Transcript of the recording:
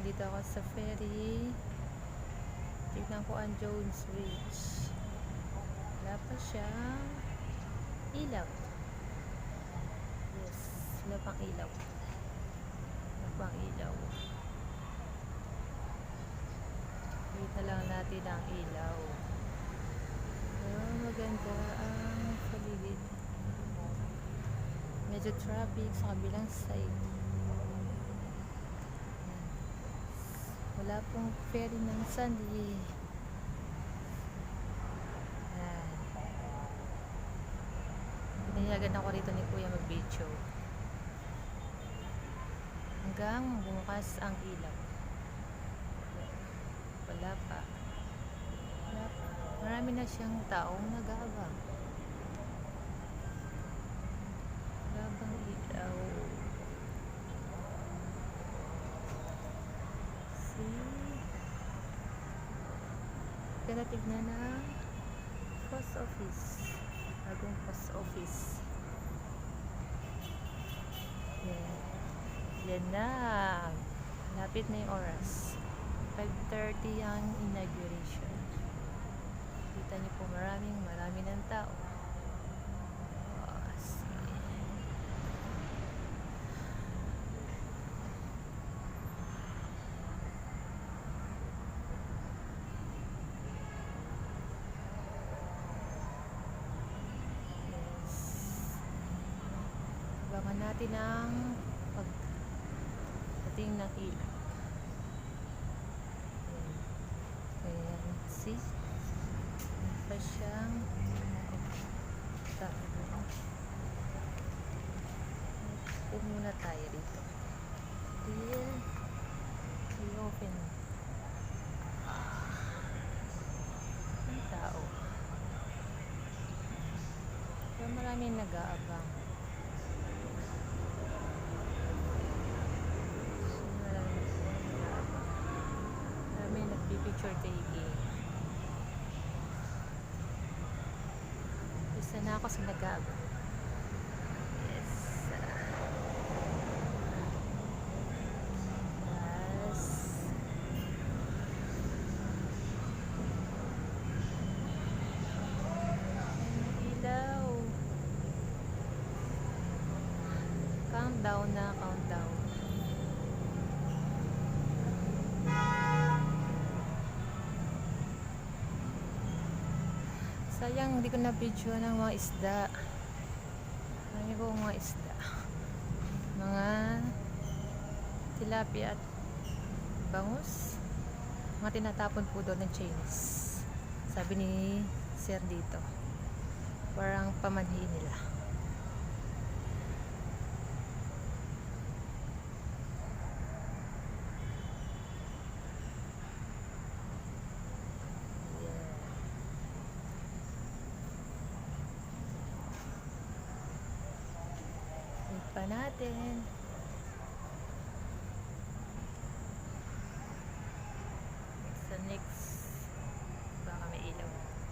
nandito ako sa ferry. Tignan ko ang Jones Bridge. Wala pa siyang ilaw. Yes, wala pang ilaw. Wala pang ilaw. Wait na lang natin ang ilaw. Maganda ang paligid. Medyo traffic sa kabilang side. Wala pong ferry ng Sandy. Pinayagan ako rito ni Kuya mag-video hanggang bukas ang ilaw. Wala pa. Marami na siyang taong nag-aabang. Wala bang ilaw? Kaya tignan na post office. Bagong post office. Yan na. Lapit na yung oras. 5:30 ang inauguration. Kita niyo po marami ng tao. Abangan natin ang pagdating ng ilaw. Ayan, see? Pa siyang upo muna tayo dito. Till i-open ang tao. So, maraming nag-aabang. Picture taking. Isa na ako sa nag-aabang. Yes. Yes. Ilaw. Countdown na, countdown. Sayang hindi ko na video ng mga isda. Marami ko mga isda. Mga tilapia at bangus. Mga tinatapon po doon ng Chinese. Sabi ni Sir dito. Parang pamanhiin nila. Pa natin sa next